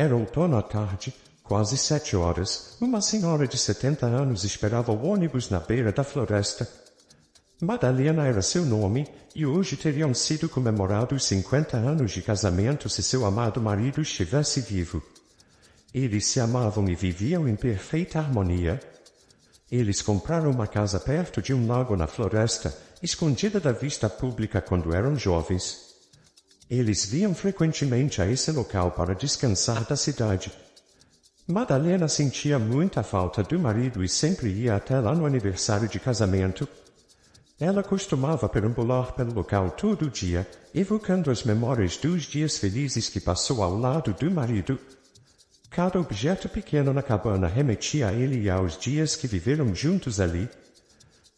Era outono à tarde, quase 7 horas, uma senhora de 70 anos esperava o ônibus na beira da floresta. Madalena era seu nome, e hoje teriam sido comemorados 50 anos de casamento se seu amado marido estivesse vivo. Eles se amavam e viviam em perfeita harmonia. Eles compraram uma casa perto de um lago na floresta, escondida da vista pública quando eram jovens. Eles vinham frequentemente a esse local para descansar da cidade. Madalena sentia muita falta do marido e sempre ia até lá no aniversário de casamento. Ela costumava perambular pelo local todo dia, evocando as memórias dos dias felizes que passou ao lado do marido. Cada objeto pequeno na cabana remetia a ele e aos dias que viveram juntos ali.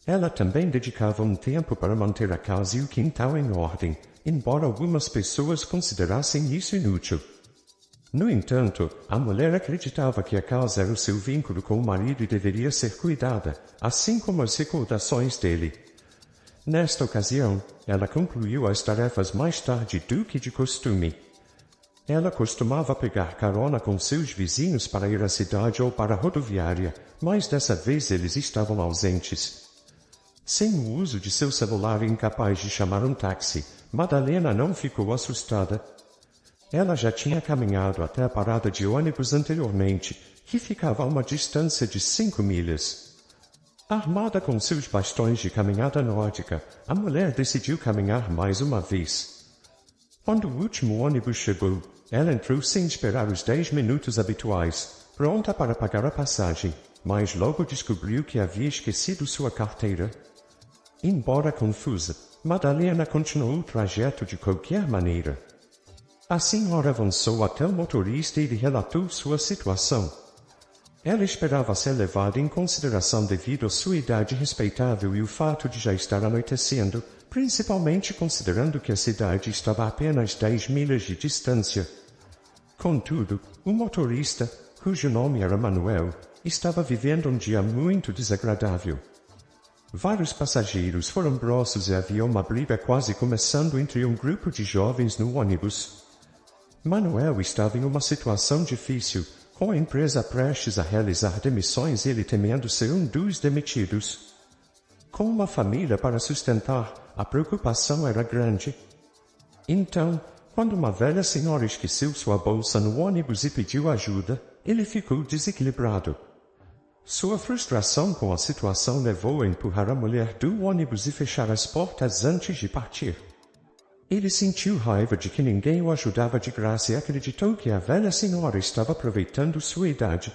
Ela também dedicava um tempo para manter a casa e o quintal em ordem, embora algumas pessoas considerassem isso inútil. No entanto, a mulher acreditava que a casa era o seu vínculo com o marido e deveria ser cuidada, assim como as recordações dele. Nesta ocasião, ela concluiu as tarefas mais tarde do que de costume. Ela costumava pegar carona com seus vizinhos para ir à cidade ou para a rodoviária, mas dessa vez eles estavam ausentes. Sem o uso de seu celular e incapaz de chamar um táxi, Madalena não ficou assustada. Ela já tinha caminhado até a parada de ônibus anteriormente, que ficava a uma distância de 5 milhas. Armada com seus bastões de caminhada nórdica, a mulher decidiu caminhar mais uma vez. Quando o último ônibus chegou, ela entrou sem esperar os 10 minutos habituais, pronta para pagar a passagem, mas logo descobriu que havia esquecido sua carteira. Embora confusa, Madalena continuou o trajeto de qualquer maneira. A senhora avançou até o motorista e lhe relatou sua situação. Ela esperava ser levada em consideração devido à sua idade respeitável e o fato de já estar anoitecendo, principalmente considerando que a cidade estava a apenas 10 milhas de distância. Contudo, o motorista, cujo nome era Manuel, estava vivendo um dia muito desagradável. Vários passageiros foram grossos e havia uma briga quase começando entre um grupo de jovens no ônibus. Manuel estava em uma situação difícil, com a empresa prestes a realizar demissões e ele temendo ser um dos demitidos. Com uma família para sustentar, a preocupação era grande. Então, quando uma velha senhora esqueceu sua bolsa no ônibus e pediu ajuda, ele ficou desequilibrado. Sua frustração com a situação levou a empurrar a mulher do ônibus e fechar as portas antes de partir. Ele sentiu raiva de que ninguém o ajudava de graça e acreditou que a velha senhora estava aproveitando sua idade.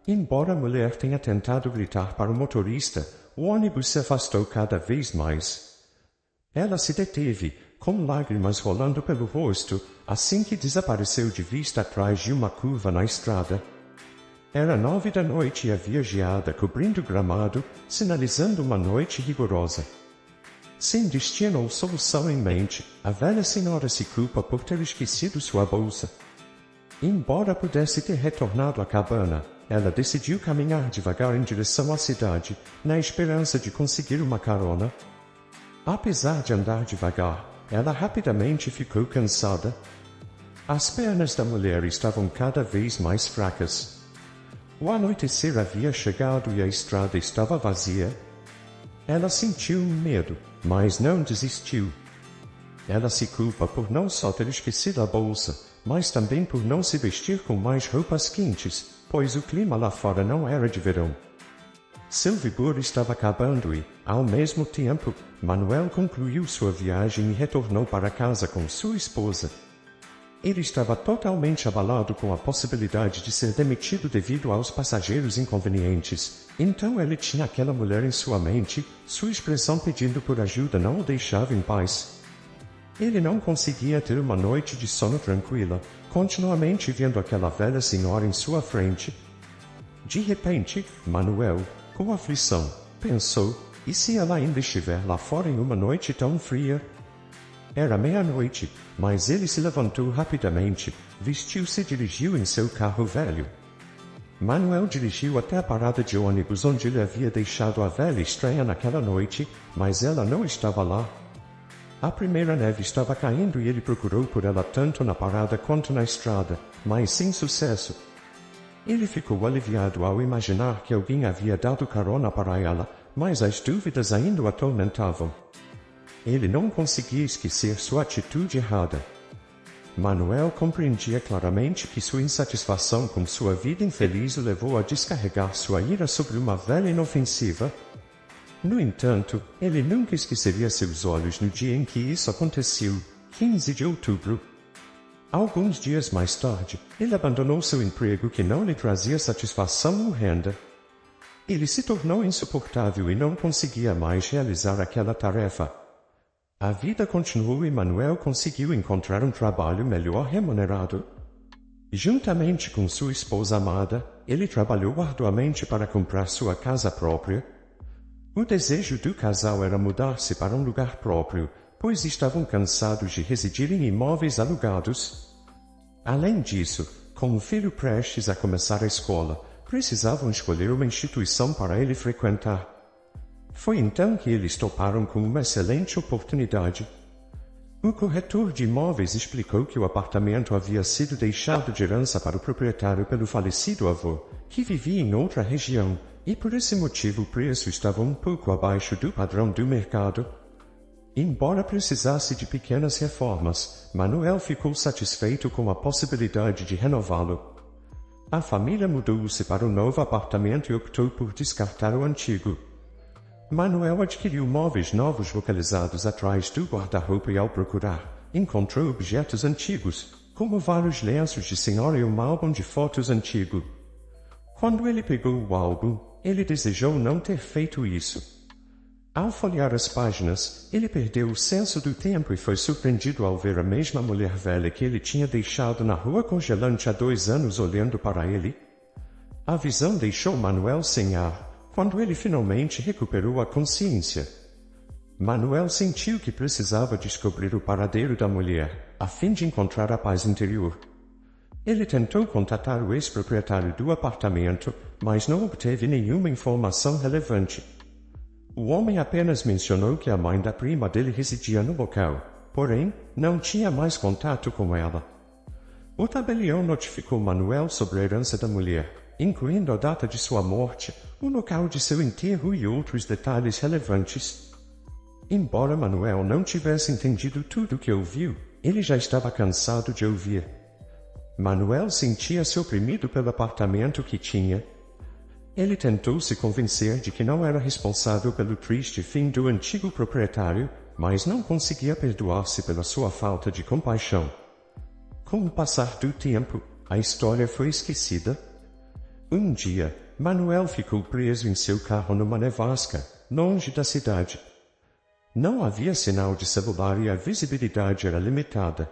Embora a mulher tenha tentado gritar para o motorista, o ônibus se afastou cada vez mais. Ela se deteve, com lágrimas rolando pelo rosto, assim que desapareceu de vista atrás de uma curva na estrada. Era 9 da noite e havia geada cobrindo o gramado, sinalizando uma noite rigorosa. Sem destino ou solução em mente, a velha senhora se culpa por ter esquecido sua bolsa. Embora pudesse ter retornado à cabana, ela decidiu caminhar devagar em direção à cidade, na esperança de conseguir uma carona. Apesar de andar devagar, ela rapidamente ficou cansada. As pernas da mulher estavam cada vez mais fracas. O anoitecer havia chegado e a estrada estava vazia. Ela sentiu medo, mas não desistiu. Ela se culpa por não só ter esquecido a bolsa, mas também por não se vestir com mais roupas quentes, pois o clima lá fora não era de verão. Seu vigor estava acabando e, ao mesmo tempo, Manuel concluiu sua viagem e retornou para casa com sua esposa. Ele estava totalmente abalado com a possibilidade de ser demitido devido aos passageiros inconvenientes. Então ele tinha aquela mulher em sua mente, sua expressão pedindo por ajuda não o deixava em paz. Ele não conseguia ter uma noite de sono tranquila, continuamente vendo aquela velha senhora em sua frente. De repente, Manuel, com aflição, pensou, e se ela ainda estiver lá fora em uma noite tão fria? Era meia-noite, mas ele se levantou rapidamente, vestiu-se e dirigiu em seu carro velho. Manuel dirigiu até a parada de ônibus onde ele havia deixado a velha estranha naquela noite, mas ela não estava lá. A primeira neve estava caindo e ele procurou por ela tanto na parada quanto na estrada, mas sem sucesso. Ele ficou aliviado ao imaginar que alguém havia dado carona para ela, mas as dúvidas ainda o atormentavam. Ele não conseguia esquecer sua atitude errada. Manuel compreendia claramente que sua insatisfação com sua vida infeliz o levou a descarregar sua ira sobre uma velha inofensiva. No entanto, ele nunca esqueceria seus olhos no dia em que isso aconteceu, 15 de outubro. Alguns dias mais tarde, ele abandonou seu emprego que não lhe trazia satisfação ou renda. Ele se tornou insuportável e não conseguia mais realizar aquela tarefa. A vida continuou e Manuel conseguiu encontrar um trabalho melhor remunerado. Juntamente com sua esposa amada, ele trabalhou arduamente para comprar sua casa própria. O desejo do casal era mudar-se para um lugar próprio, pois estavam cansados de residir em imóveis alugados. Além disso, com o filho prestes a começar a escola, precisavam escolher uma instituição para ele frequentar. Foi então que eles toparam com uma excelente oportunidade. O corretor de imóveis explicou que o apartamento havia sido deixado de herança para o proprietário pelo falecido avô, que vivia em outra região, e por esse motivo o preço estava um pouco abaixo do padrão do mercado. Embora precisasse de pequenas reformas, Manuel ficou satisfeito com a possibilidade de renová-lo. A família mudou-se para o novo apartamento e optou por descartar o antigo. Manuel adquiriu móveis novos localizados atrás do guarda-roupa e ao procurar, encontrou objetos antigos, como vários lenços de senhora e um álbum de fotos antigo. Quando ele pegou o álbum, ele desejou não ter feito isso. Ao folhear as páginas, ele perdeu o senso do tempo e foi surpreendido ao ver a mesma mulher velha que ele tinha deixado na rua congelante há 2 anos olhando para ele. A visão deixou Manuel sem ar, quando ele finalmente recuperou a consciência. Manuel sentiu que precisava descobrir o paradeiro da mulher, a fim de encontrar a paz interior. Ele tentou contatar o ex-proprietário do apartamento, mas não obteve nenhuma informação relevante. O homem apenas mencionou que a mãe da prima dele residia no local, porém, não tinha mais contato com ela. O tabelião notificou Manuel sobre a herança da mulher, incluindo a data de sua morte, o local de seu enterro e outros detalhes relevantes. Embora Manuel não tivesse entendido tudo o que ouviu, ele já estava cansado de ouvir. Manuel sentia-se oprimido pelo apartamento que tinha. Ele tentou se convencer de que não era responsável pelo triste fim do antigo proprietário, mas não conseguia perdoar-se pela sua falta de compaixão. Com o passar do tempo, a história foi esquecida. Um dia, Manuel ficou preso em seu carro numa nevasca, longe da cidade. Não havia sinal de celular e a visibilidade era limitada.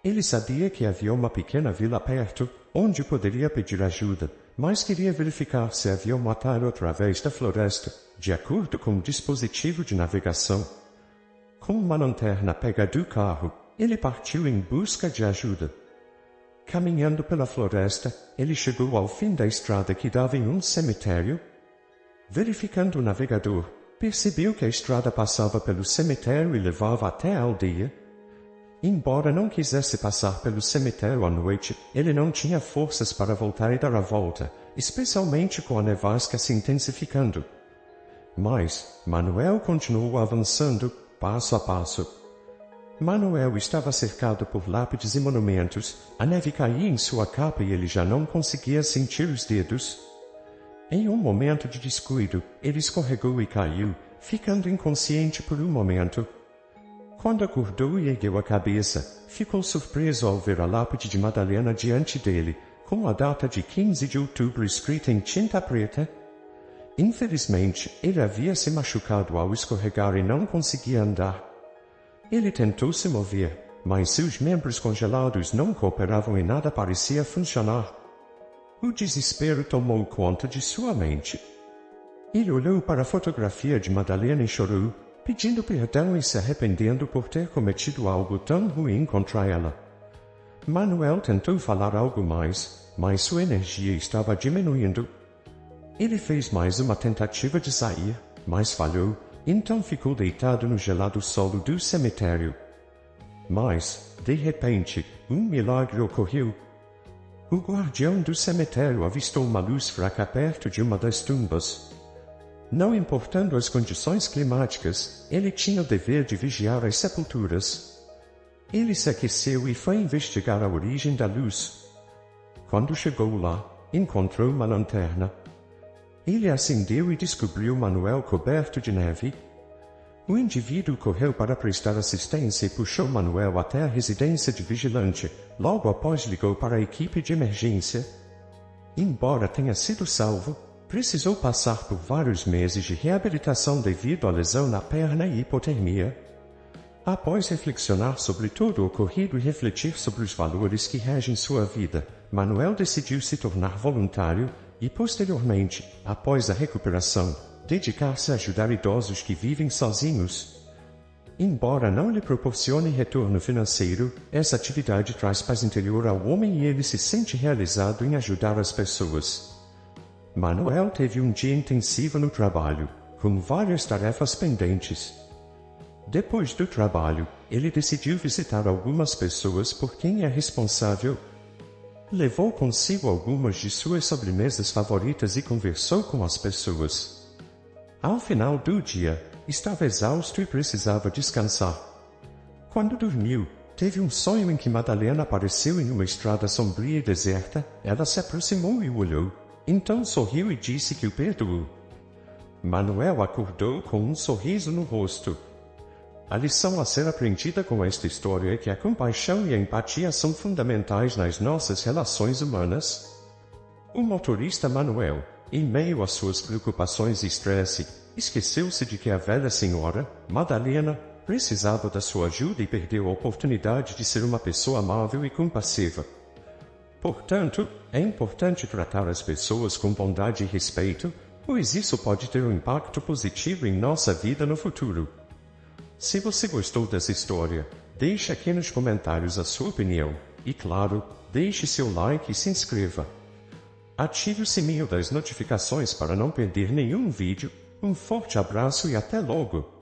Ele sabia que havia uma pequena vila perto, onde poderia pedir ajuda, mas queria verificar se havia um atalho através da floresta, de acordo com o dispositivo de navegação. Com uma lanterna pega do carro, ele partiu em busca de ajuda. Caminhando pela floresta, ele chegou ao fim da estrada que dava em um cemitério. Verificando o navegador, percebeu que a estrada passava pelo cemitério e levava até a aldeia. Embora não quisesse passar pelo cemitério à noite, ele não tinha forças para voltar e dar a volta, especialmente com a nevasca se intensificando. Mas Manuel continuou avançando, passo a passo. Manuel estava cercado por lápides e monumentos, a neve caía em sua capa e ele já não conseguia sentir os dedos. Em um momento de descuido, ele escorregou e caiu, ficando inconsciente por um momento. Quando acordou e ergueu a cabeça, ficou surpreso ao ver a lápide de Madalena diante dele, com a data de 15 de outubro escrita em tinta preta. Infelizmente, ele havia se machucado ao escorregar e não conseguia andar. Ele tentou se mover, mas seus membros congelados não cooperavam e nada parecia funcionar. O desespero tomou conta de sua mente. Ele olhou para a fotografia de Madalena e chorou, pedindo perdão e se arrependendo por ter cometido algo tão ruim contra ela. Manuel tentou falar algo mais, mas sua energia estava diminuindo. Ele fez mais uma tentativa de sair, mas falhou, Então ficou deitado no gelado solo do cemitério. Mas, de repente, um milagre ocorreu. O guardião do cemitério avistou uma luz fraca perto de uma das tumbas. Não importando as condições climáticas, ele tinha o dever de vigiar as sepulturas. Ele se aqueceu e foi investigar a origem da luz. Quando chegou lá, encontrou uma lanterna. Ele acendeu e descobriu Manuel coberto de neve. O indivíduo correu para prestar assistência e puxou Manuel até a residência de vigilante. Logo após ligou para a equipe de emergência. Embora tenha sido salvo, precisou passar por vários meses de reabilitação devido à lesão na perna e hipotermia. Após reflexionar sobre todo o ocorrido e refletir sobre os valores que regem sua vida, Manuel decidiu se tornar voluntário e, posteriormente, após a recuperação, dedicar-se a ajudar idosos que vivem sozinhos. Embora não lhe proporcione retorno financeiro, essa atividade traz paz interior ao homem e ele se sente realizado em ajudar as pessoas. Manuel teve um dia intensivo no trabalho, com várias tarefas pendentes. Depois do trabalho, ele decidiu visitar algumas pessoas por quem é responsável. Levou consigo algumas de suas sobremesas favoritas e conversou com as pessoas. Ao final do dia, estava exausto e precisava descansar. Quando dormiu, teve um sonho em que Madalena apareceu em uma estrada sombria e deserta. Ela se aproximou e o olhou. Então sorriu e disse que o perdoou. Manuel acordou com um sorriso no rosto. A lição a ser aprendida com esta história é que a compaixão e a empatia são fundamentais nas nossas relações humanas. O motorista Manuel, em meio às suas preocupações e estresse, esqueceu-se de que a velha senhora, Madalena, precisava da sua ajuda e perdeu a oportunidade de ser uma pessoa amável e compassiva. Portanto, é importante tratar as pessoas com bondade e respeito, pois isso pode ter um impacto positivo em nossa vida no futuro. Se você gostou dessa história, deixe aqui nos comentários a sua opinião. E claro, deixe seu like e se inscreva. Ative o sininho das notificações para não perder nenhum vídeo. Um forte abraço e até logo!